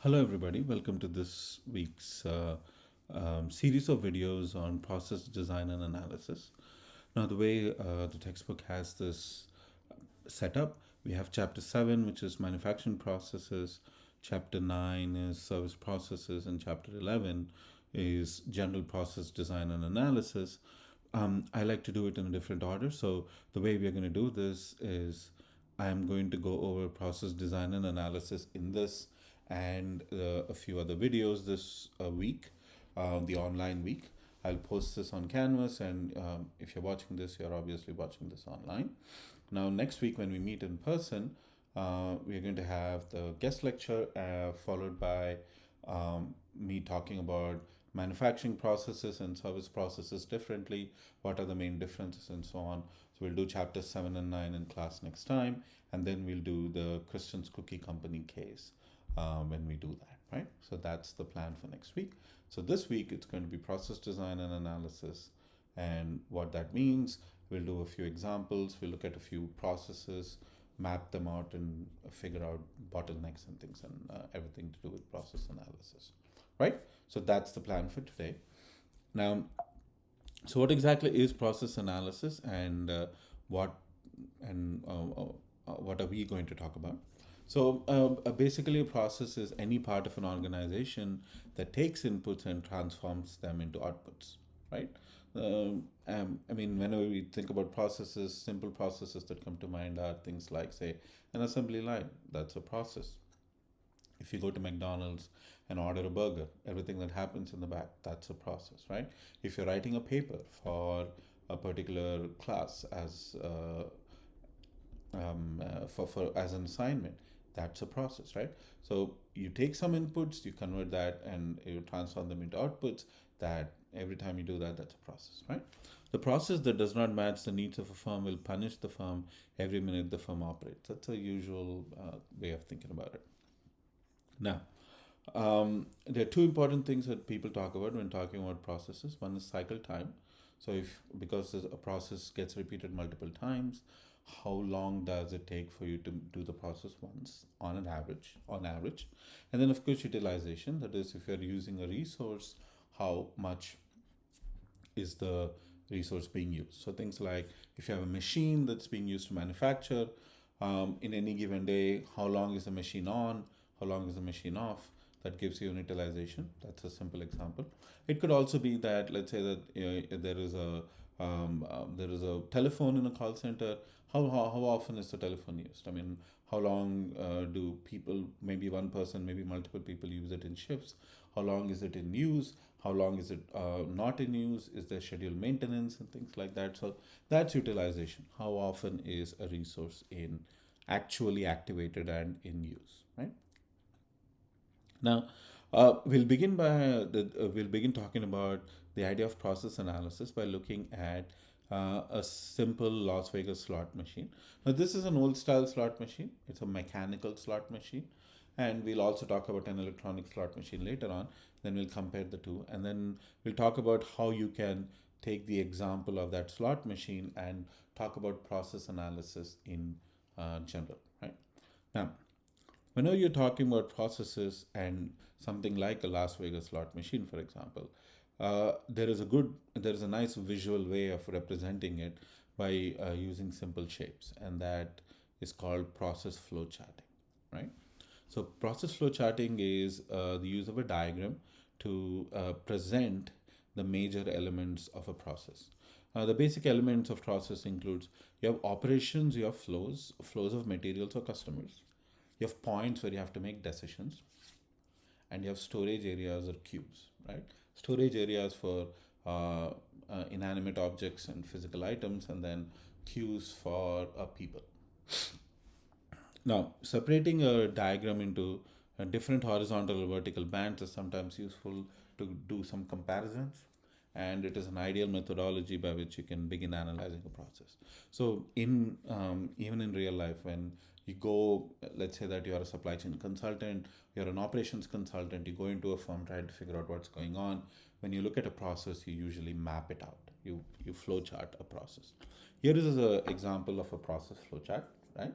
Hello, everybody. Welcome to this week's series of videos on process design and analysis. Now, the way the textbook has this setup, we have chapter 7, which is manufacturing processes, chapter 9 is service processes, and chapter 11 is general process design and analysis. I like to do it in a different order. So, the way we are going to do this is I'm going to go over process design and analysis in this and a few other videos this week, the online week. I'll post this on Canvas, and if you're watching this, you're obviously watching this online. Now, next week, when we meet in person, we're going to have the guest lecture followed by me talking about manufacturing processes and service processes differently, what are the main differences, and so on. So, we'll do chapters 7 and 9 in class next time, and then we'll do the Christian's Cookie Company case when we do that, right? So, that's the plan for next week. So, this week, it's going to be process design and analysis and what that means. We'll do a few examples, we'll look at a few processes, map them out, and figure out bottlenecks and things and everything to do with process analysis, right? So that's the plan for today. Now, so what exactly is process analysis, and what and what are we going to talk about? So basically, a process is any part of an organization that takes inputs and transforms them into outputs, right? I mean, whenever we think about processes, simple processes that come to mind are things like, say, an assembly line. That's a process. If you go to McDonald's and order a burger, everything that happens in the back, that's a process, right? If you're writing a paper for a particular class as for as an assignment, that's a process, right? So you take some inputs, you convert that, and you transform them into outputs. That every time you do that, that's a process, right? The process that does not match the needs of a firm will punish the firm every minute the firm operates. That's a usual way of thinking about it. Now, there are two important things that people talk about when talking about processes. One is cycle time. So, if because a process gets repeated multiple times, how long does it take for you to do the process once on an average? On average, and then of course utilization. That is, if you're using a resource, how much is the resource being used? So things like if you have a machine that's being used to manufacture in any given day, how long is the machine on? How long is the machine off? That gives you an utilization. That's a simple example. It could also be that, let's say that there is a telephone in a call center. How often is the telephone used? I mean, how long do people, maybe one person, maybe multiple people use it in shifts? How long is it in use? How long is it not in use? Is there scheduled maintenance and things like that? So that's utilization. How often is a resource in actually activated and in use, right? Now, we'll begin talking about the idea of process analysis by looking at a simple Las Vegas slot machine. Now, this is an old style slot machine. It's a mechanical slot machine, and we'll also talk about an electronic slot machine later on. Then we'll compare the two, and then we'll talk about how you can take the example of that slot machine and talk about process analysis in general. Right now, whenever you're talking about processes and something like a Las Vegas slot machine, for example, there is a nice visual way of representing it by using simple shapes, and that is called process flow charting, right? So process flow charting is the use of a diagram to present the major elements of a process. The basic elements of process includes you have operations, you have flows of materials or customers, you have points where you have to make decisions, and you have storage areas or queues, right? Storage areas for inanimate objects and physical items, and then queues for people. Now, separating a diagram into different horizontal or vertical bands is sometimes useful to do some comparisons, and it is an ideal methodology by which you can begin analyzing a process. So, in even in real life, when you go, let's say that you are a supply chain consultant, you're an operations consultant, you go into a firm trying to figure out what's going on. When you look at a process, you usually map it out. You flow chart a process. Here is an example of a process flow chart, right?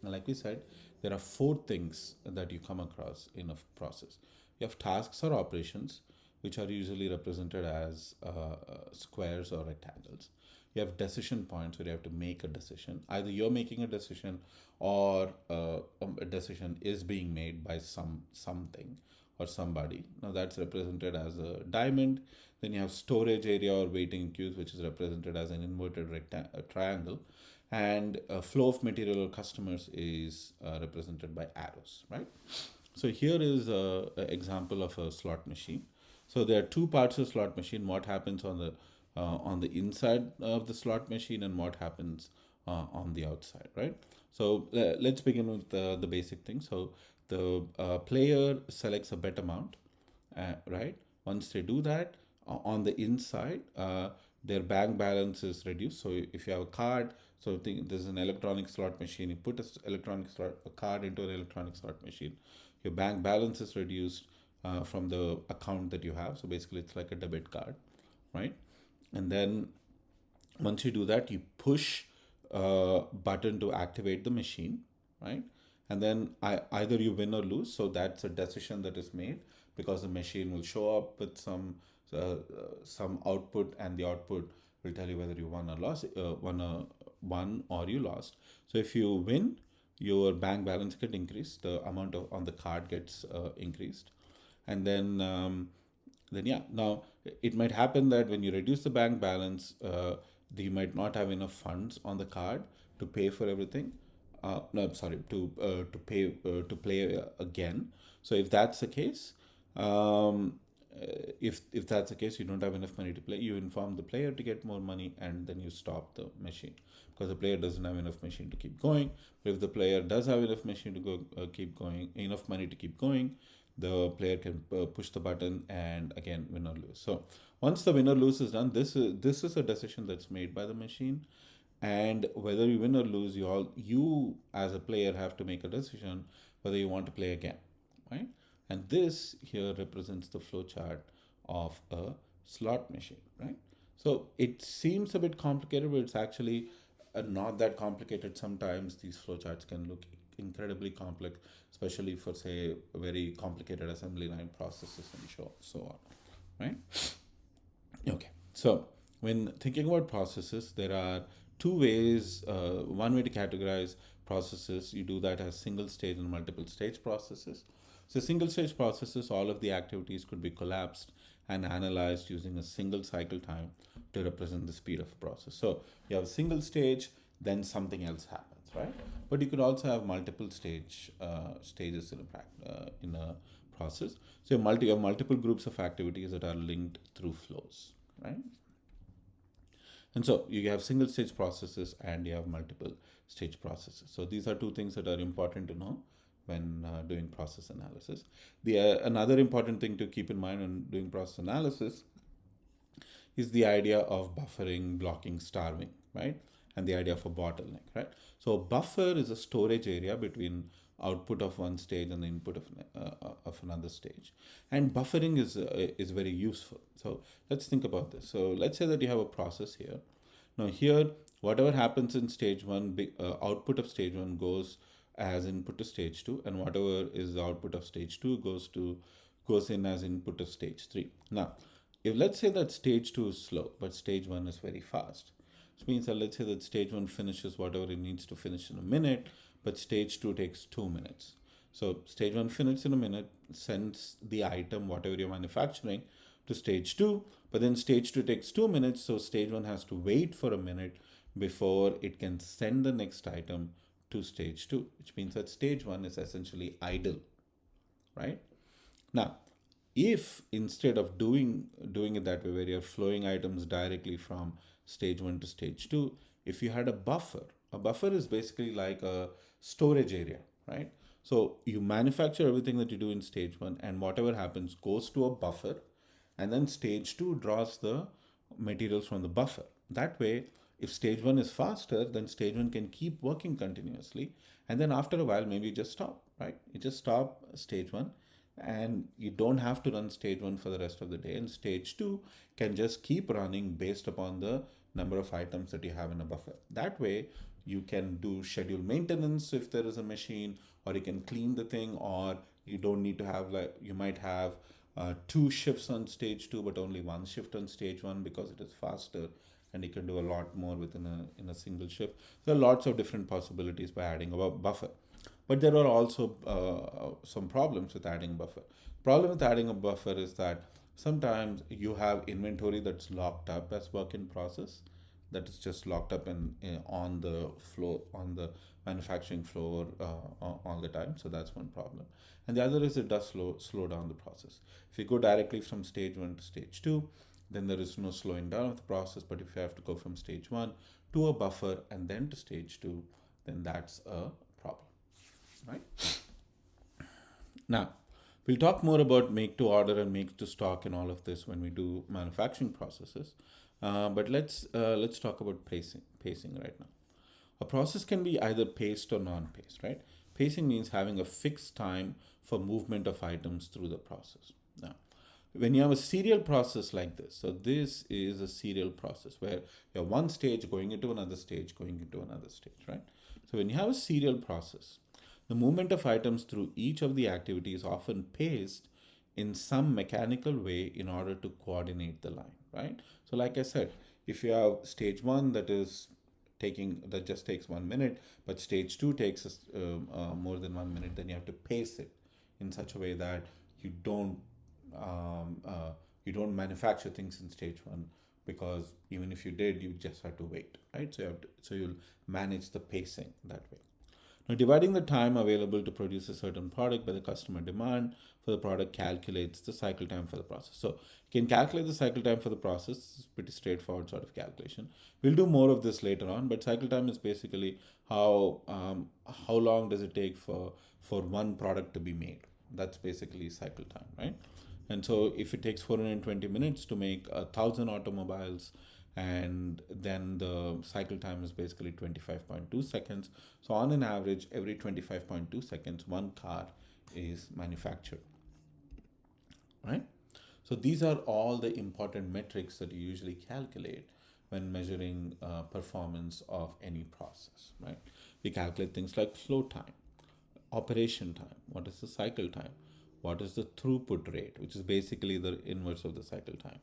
Like we said, there are four things that you come across in a process. You have tasks or operations, which are usually represented as squares or rectangles. You have decision points where you have to make a decision. Either you're making a decision or a decision is being made by something or somebody. Now that's represented as a diamond. Then you have storage area or waiting queues, which is represented as an inverted triangle. And flow of material or customers is represented by arrows, right? So here is an example of a slot machine. So there are two parts of slot machine. What happens on the inside of the slot machine and what happens on the outside, right? So let's begin with the basic thing. So the player selects a bet amount, right? Once they do that, on the inside, their bank balance is reduced. So if you have a card, so think there's an electronic slot machine. You put a card into an electronic slot machine. Your bank balance is reduced from the account that you have. So basically, it's like a debit card, right? And then once you do that, you push a button to activate the machine, right? And then either you win or lose. So that's a decision that is made because the machine will show up with some output, and the output will tell you whether you won or lost, won or you lost. So if you win, your bank balance get increased. The amount on the card gets increased, and then yeah. Now it might happen that when you reduce the bank balance, you might not have enough funds on the card to pay for everything. No, sorry, to play again. So if that's the case, um, if that's the case, you don't have enough money to play. You inform the player to get more money, and then you stop the machine because the player doesn't have enough machine to keep going. But if the player does have enough machine to go keep going, enough money to keep going, the player can push the button and again win or lose. So once the win or lose is done, this is a decision that's made by the machine, and whether you win or lose, you as a player have to make a decision whether you want to play again, right? And this here represents the flowchart of a slot machine, right? So it seems a bit complicated, but it's actually not that complicated. Sometimes these flowcharts can look incredibly complex, especially for say very complicated assembly line processes and so on, right? Okay, so when thinking about processes, there are two ways. One way to categorize processes, you do that as single stage and multiple stage processes. So single stage processes, all of the activities could be collapsed and analyzed using a single cycle time to represent the speed of a process. So you have a single stage, then something else happens, right? But you could also have multiple stages in a process. So you have multiple groups of activities that are linked through flows, right? And so you have single stage processes and you have multiple stage processes. So these are two things that are important to know when doing process analysis. Another important thing to keep in mind when doing process analysis is the idea of buffering, blocking, starving, right? And the idea of a bottleneck, right? So a buffer is a storage area between output of one stage and the input of another stage, and buffering is very useful. So let's think about this. So let's say that you have a process here. Now here, whatever happens in stage one, output of stage one goes as input to stage two, and whatever is the output of stage two goes in as input of stage three. Now, if let's say that stage two is slow, but stage one is very fast, which means that let's say that stage one finishes whatever it needs to finish in a minute, but stage two takes 2 minutes. So stage one finishes in a minute, sends the item, whatever you're manufacturing, to stage two, but then stage two takes 2 minutes, so stage one has to wait for a minute before it can send the next item to stage two, which means that stage one is essentially idle, right? Now, if instead of doing it that way, where you're flowing items directly from stage one to stage two, if you had a buffer is basically like a storage area, right? So you manufacture everything that you do in stage one, and whatever happens goes to a buffer, and then stage two draws the materials from the buffer. That way, if stage one is faster, then stage one can keep working continuously, and then after a while, maybe you just stop, right? You just stop stage one, and you don't have to run stage one for the rest of the day, and stage two can just keep running based upon the number of items that you have in a buffer. That way, you can do schedule maintenance if there is a machine, or you can clean the thing, or you don't need to have, like, you might have two shifts on stage two but only one shift on stage one because it is faster, and you can do a lot more within a single shift. There are lots of different possibilities by adding a buffer. But there are also some problems with adding buffer. Problem with adding a buffer is that sometimes you have inventory that's locked up as work in process, that is just locked up in on the floor, on the manufacturing floor all the time. So that's one problem. And the other is it does slow down the process. If you go directly from stage one to stage two, then there is no slowing down of the process. But if you have to go from stage one to a buffer and then to stage two, then that's a problem, right? Now, we'll talk more about make to order and make to stock and all of this when we do manufacturing processes. But let's talk about pacing right now. A process can be either paced or non-paced, right? Pacing means having a fixed time for movement of items through the process. Now, when you have a serial process like this, so this is a serial process where you have one stage going into another stage, going into another stage, right? So when you have a serial process, the movement of items through each of the activities is often paced in some mechanical way in order to coordinate the line, right? So like I said, if you have stage one that just takes 1 minute, but stage two takes more than 1 minute, then you have to pace it in such a way that you don't um, uh, you don't manufacture things in stage one, because even if you did, you just have to wait, right? So you'll manage the pacing that way. Now, dividing the time available to produce a certain product by the customer demand for the product calculates the cycle time for the process. So you can calculate the cycle time for the process. It's pretty straightforward sort of calculation. We'll do more of this later on, but cycle time is basically how long does it take for one product to be made. That's basically cycle time, right? And so if it takes 420 minutes to make 1,000 automobiles, and then the cycle time is basically 25.2 seconds. So on an average, every 25.2 seconds, one car is manufactured, right? So these are all the important metrics that you usually calculate when measuring performance of any process, right? We calculate things like flow time, operation time, what is the cycle time, what is the throughput rate, which is basically the inverse of the cycle time.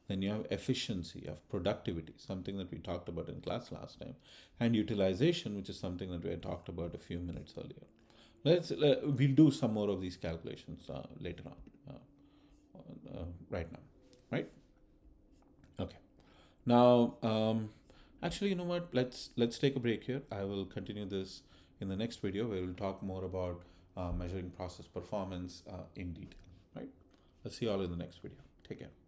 Then you have efficiency, you have productivity, something that we talked about in class last time, and utilization, which is something that we had talked about a few minutes earlier. We'll do some more of these calculations later on, right now, right? Okay. Now, actually, you know what? Let's take a break here. I will continue this in the next video where we'll talk more about measuring process performance in detail. Right? Let's see you all in the next video. Take care.